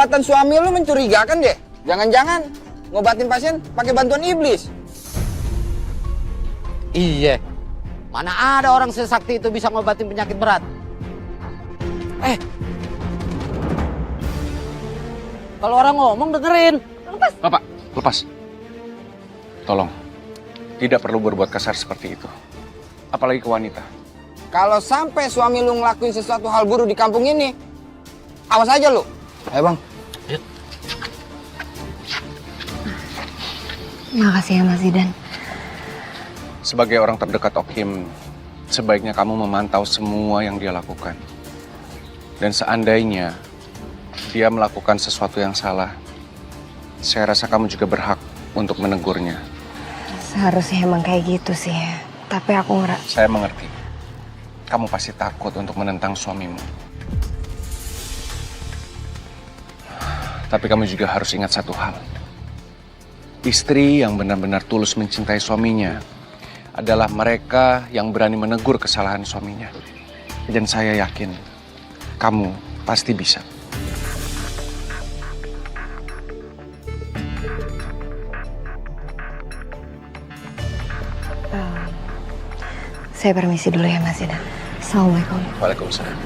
pengobatan suami lu mencurigakan deh. Jangan-jangan ngobatin pasien pakai bantuan iblis. Iya. Mana ada orang sesakti itu bisa ngobatin penyakit berat? Kalau orang ngomong dengerin. Bapak, lepas. Tolong, tidak perlu berbuat kasar seperti itu. Apalagi ke wanita. Kalau sampai suami lu ngelakuin sesuatu hal buruk di kampung ini, awas aja lu. Ayo bang. Makasih ya Mas Zidan. Sebagai orang terdekat Okim, sebaiknya kamu memantau semua yang dia lakukan. Dan seandainya dia melakukan sesuatu yang salah, saya rasa kamu juga berhak untuk menegurnya. Seharusnya emang kayak gitu sih ya. Tapi aku Saya mengerti. Kamu pasti takut untuk menentang suamimu. Tapi kamu juga harus ingat satu hal. Istri yang benar-benar tulus mencintai suaminya adalah mereka yang berani menegur kesalahan suaminya. Dan saya yakin kamu pasti bisa. Saya permisi dulu ya Mas Zidan. Assalamualaikum. Waalaikumsalam.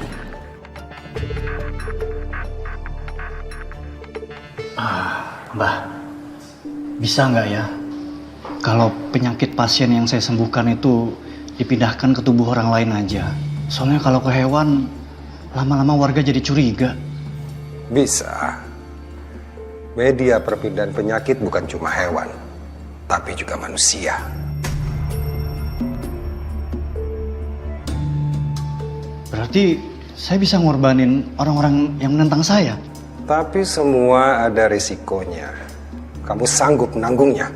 Mbah, bisa nggak ya kalau penyakit pasien yang saya sembuhkan itu dipindahkan ke tubuh orang lain aja? Soalnya kalau ke hewan, lama-lama warga jadi curiga. Bisa. Media perpindahan penyakit bukan cuma hewan, tapi juga manusia. Berarti saya bisa ngorbanin orang-orang yang menentang saya? Tapi semua ada risikonya. Kamu sanggup menanggungnya?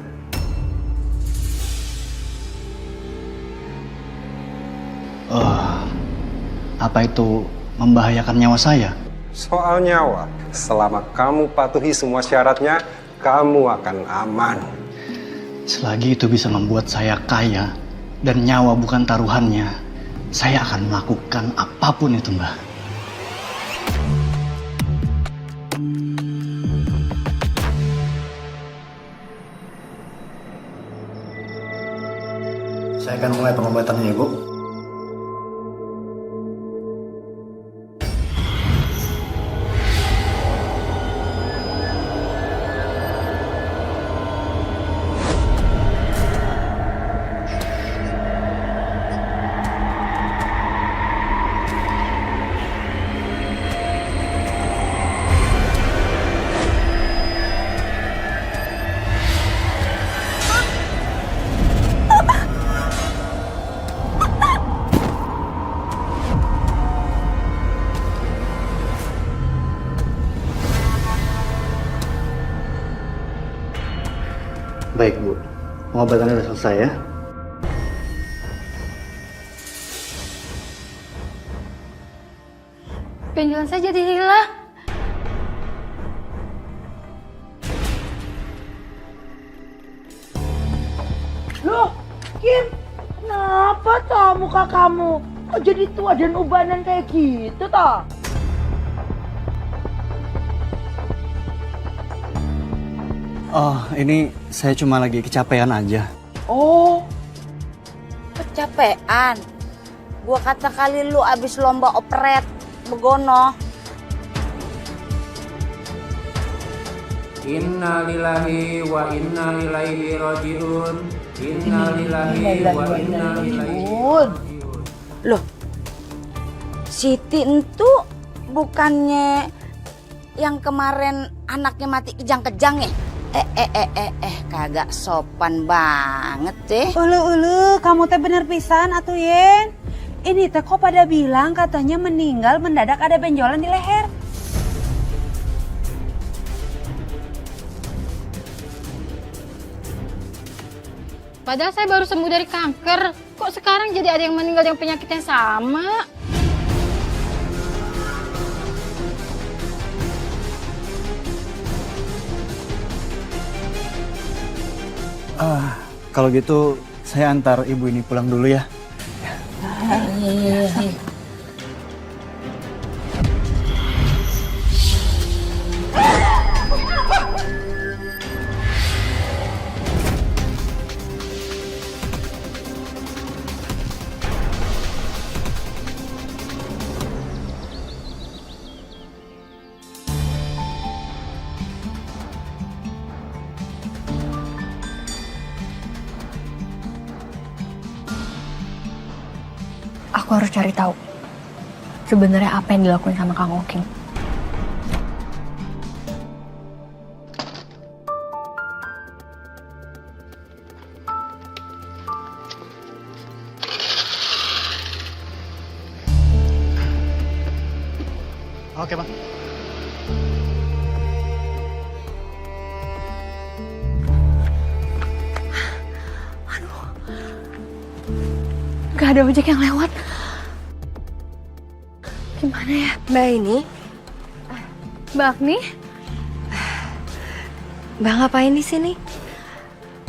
Apa itu membahayakan nyawa saya? Soal nyawa, selama kamu patuhi semua syaratnya, kamu akan aman. Selagi itu bisa membuat saya kaya dan nyawa bukan taruhannya, saya akan melakukan apapun itu, Mbah. Saya akan mulai pengobatannya, Bu. Baik, Bu. Pengobatannya sudah selesai ya. Benjolan saya jadi hilang. Loh, Kim, kenapa toh muka kamu? Kok jadi tua dan ubanan kayak gitu toh? Oh, ini saya cuma lagi kecapean aja. Oh, Kecapean. Gua kata kali lu abis lomba operet begono. Innalillahi wa inna ilaihi rajiun. Innalillahi wa inna ilaihi rajiun. Loh, Siti itu bukannya yang kemarin anaknya mati kejang-kejang ya? Kagak sopan banget deh. ulu, kamu teh bener pisan atuh Yen. Ini teh kok pada bilang katanya meninggal mendadak ada benjolan di leher. Padahal saya baru sembuh dari kanker. Kok sekarang jadi ada yang meninggal dengan penyakit yang sama? Kalau gitu saya antar ibu ini pulang dulu ya. Iya. Aku harus cari tahu sebenarnya apa yang dilakuin sama Kang Oking. Oke, Bang. Gak ada ojek yang lewat. Gimana ya? Mbak ini, Mbak Agni, Mbak ngapain di sini?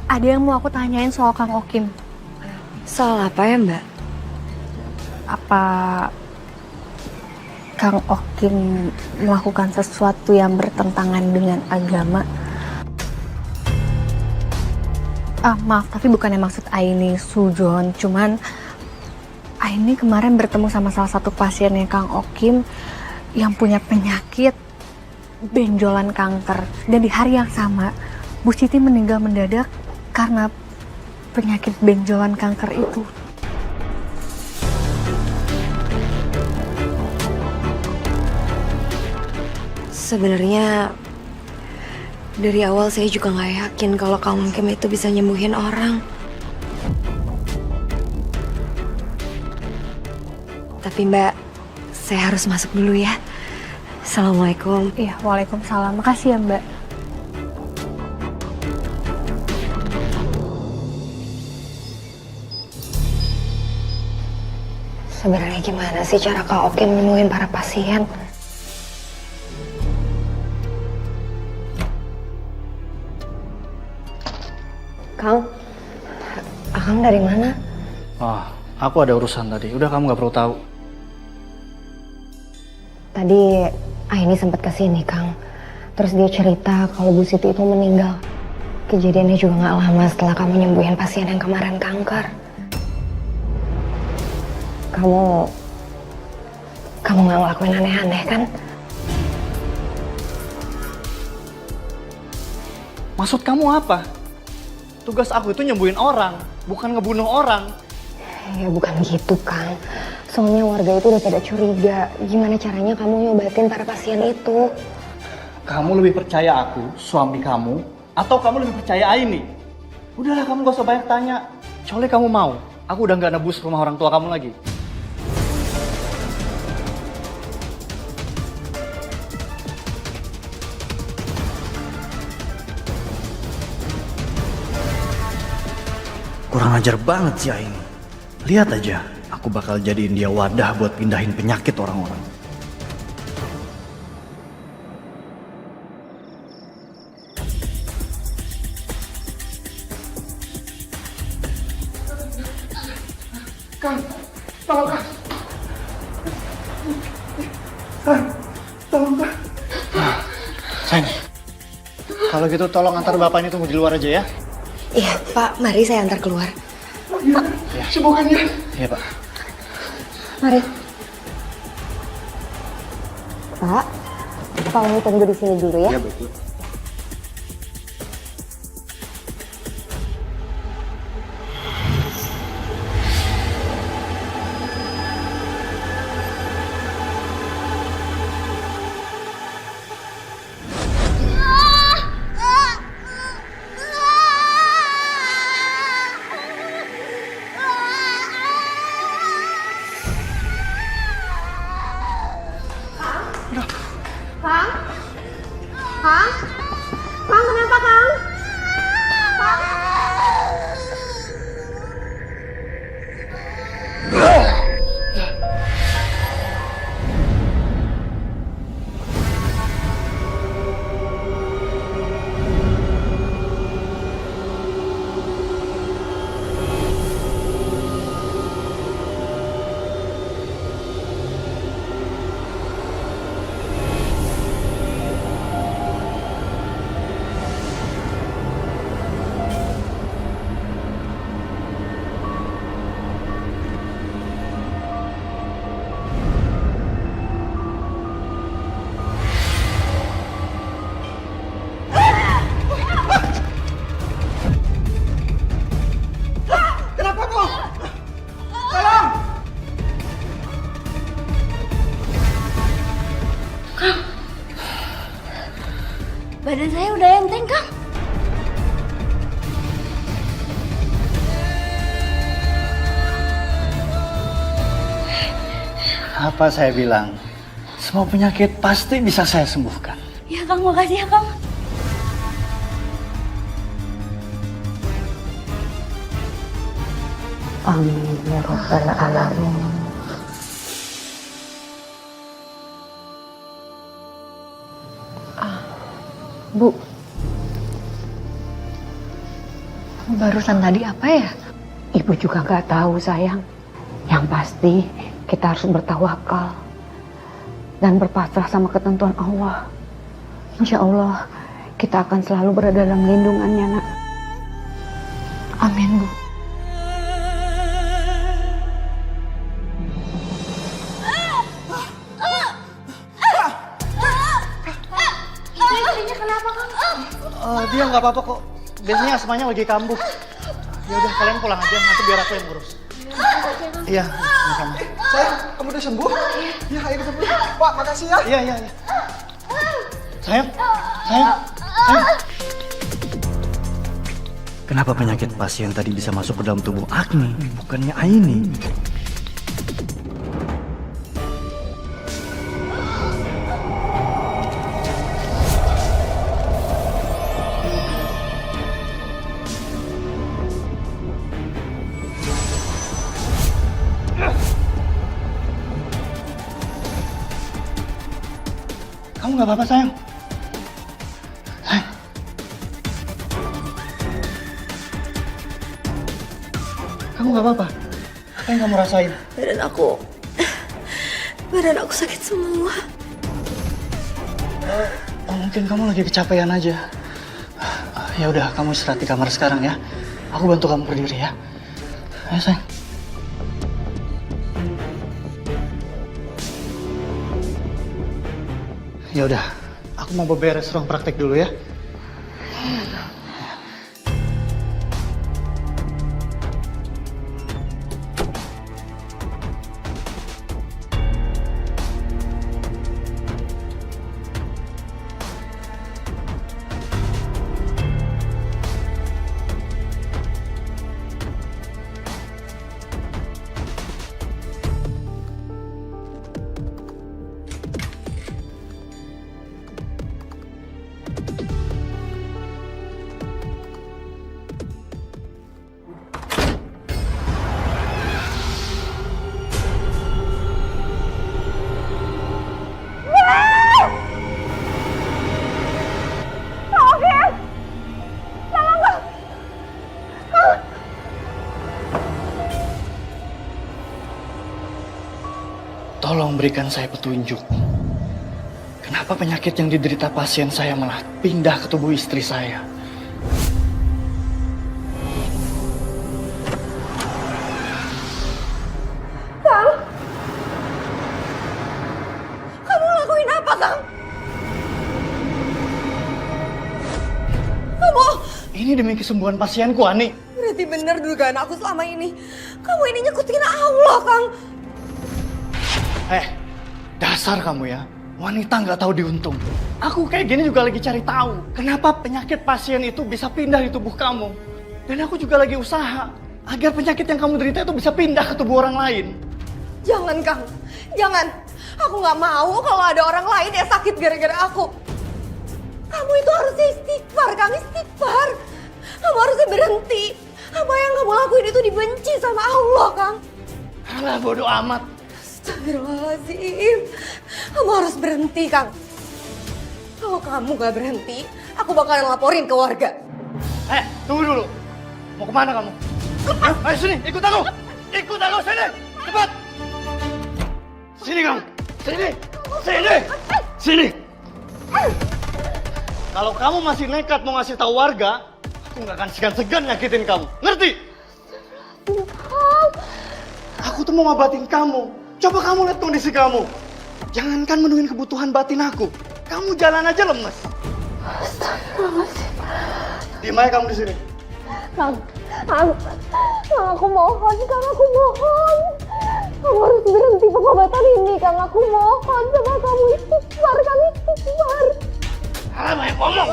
ada yang mau aku tanyain soal Kang Okim. Soal apa ya, Mbak? Apa Kang Okim melakukan sesuatu yang bertentangan dengan agama? Maaf, tapi bukannya maksud Aini sujon, cuman Aini kemarin bertemu sama salah satu pasiennya Kang Okim yang punya penyakit benjolan kanker. Dan di hari yang sama, Bu Siti meninggal mendadak karena penyakit benjolan kanker itu. Sebenarnya dari awal saya juga nggak yakin kalau Kang Okim itu bisa nyembuhin orang. Tapi Mbak, saya harus masuk dulu ya. Assalamualaikum. Iya, waalaikumsalam. Makasih ya, Mbak. Sebenarnya gimana sih cara Kang Okim nyembuhin para pasien? Akang dari mana? Aku ada urusan tadi. Udah, kamu nggak perlu tahu. Tadi Aini sempat kesini, Kang. Terus dia cerita kalau Bu Siti itu meninggal. Kejadiannya juga nggak lama setelah kamu nyembuhin pasien yang kemarin kanker. Kamu nggak ngelakuin aneh-aneh kan? Maksud kamu apa? Tugas aku itu nyembuhin orang, bukan ngebunuh orang. Ya bukan gitu, Kang. Soalnya warga itu udah pada curiga. Gimana caranya kamu nyobatin para pasien itu? Kamu lebih percaya aku, suami kamu, atau kamu lebih percaya Aini? Udahlah, kamu gak usah banyak tanya. Kecuali kamu mau, aku udah gak nebus rumah orang tua kamu lagi. Kurang ajar banget sih Aini. Lihat aja, aku bakal jadiin dia wadah buat pindahin penyakit orang-orang. Kang, tolong Kang. Kang, tolong Kang. Sayang, kalau gitu tolong antar bapak ini tunggu di luar aja ya. Iya, Pak. Mari saya antar keluar. Ya. Sembuhkannya. Iya, Pak. Mari. Pak, tolong tunggu di sini dulu ya. Iya, betul. Kang? Apa saya bilang? Semua penyakit pasti bisa saya sembuhkan. Ya Kang, makasih ya Kang. Amin ya rabbal alamin. Bu, barusan tadi apa ya? Ibu juga nggak tahu sayang. Yang pasti kita harus bertawakal dan berpasrah sama ketentuan Allah. Insya Allah kita akan selalu berada dalam lindungannya, nak. Amin, Bu. Dia nggak apa-apa kok. Biasanya asmanya lagi kambuh. Ya udah kalian pulang aja, nanti biar aku yang ngurus. Iya, sama-sama. Sayang, kamu udah sembuh? Iya, ayo kita pulang. Pak, makasih ya. Iya. Sayang. Kenapa penyakit pasien tadi bisa masuk ke dalam tubuh Agni, bukannya Aini? Kamu nggak apa-apa sayang? Kamu nggak apa-apa? Apa yang kamu rasain? Badan aku sakit semua. Mungkin kamu lagi kecapean aja. Ya udah, kamu istirahat di kamar sekarang ya. Aku bantu kamu berdiri ya. Ayo sayang. Ya udah, aku mau beberes ruang praktek dulu ya. Tolong berikan saya petunjuk. Kenapa penyakit yang diderita pasien saya malah pindah ke tubuh istri saya? Kang! Kamu ngelakuin apa, Kang? Kamu... Ini demi kesembuhan pasienku, Ani. Berarti benar dugaan aku selama ini. Kamu ini nyekutin Allah, Kang. Dasar kamu ya. Wanita nggak tahu diuntung. Aku kayak gini juga lagi cari tahu. Kenapa penyakit pasien itu bisa pindah di tubuh kamu. Dan aku juga lagi usaha agar penyakit yang kamu derita itu bisa pindah ke tubuh orang lain. Jangan, Kang. Jangan. Aku nggak mau kalau ada orang lain yang sakit gara-gara aku. Kamu itu harusnya istighfar, Kang. Istighfar. Kamu harusnya berhenti. Apa yang kamu lakuin itu dibenci sama Allah, Kang. Alah, bodoh amat. Astagfirullahaladzim. Kamu harus berhenti, Kang. Kalau kamu gak berhenti, aku bakalan laporin ke warga. Tunggu dulu. Mau kemana kamu? Ayo sini, ikut aku. Ikut aku, sini. Cepat. Sini kamu. Sini. Kalau kamu masih nekat mau ngasih tahu warga, aku gak akan segan-segan nyakitin kamu. Ngerti? Aku tuh mau ngobatin kamu. Coba kamu lihat kondisi kamu. Jangankan menuhin kebutuhan batin aku. Kamu jalan aja lemes. Astagfirullahaladzim. Diam aja kamu di sini. Kang, aku mohon, Kang, aku mohon. Kamu harus berhenti pengobatan ini, Kang. Aku mohon sama kamu, istighfar, Kang, istighfar. Banyak ngomong.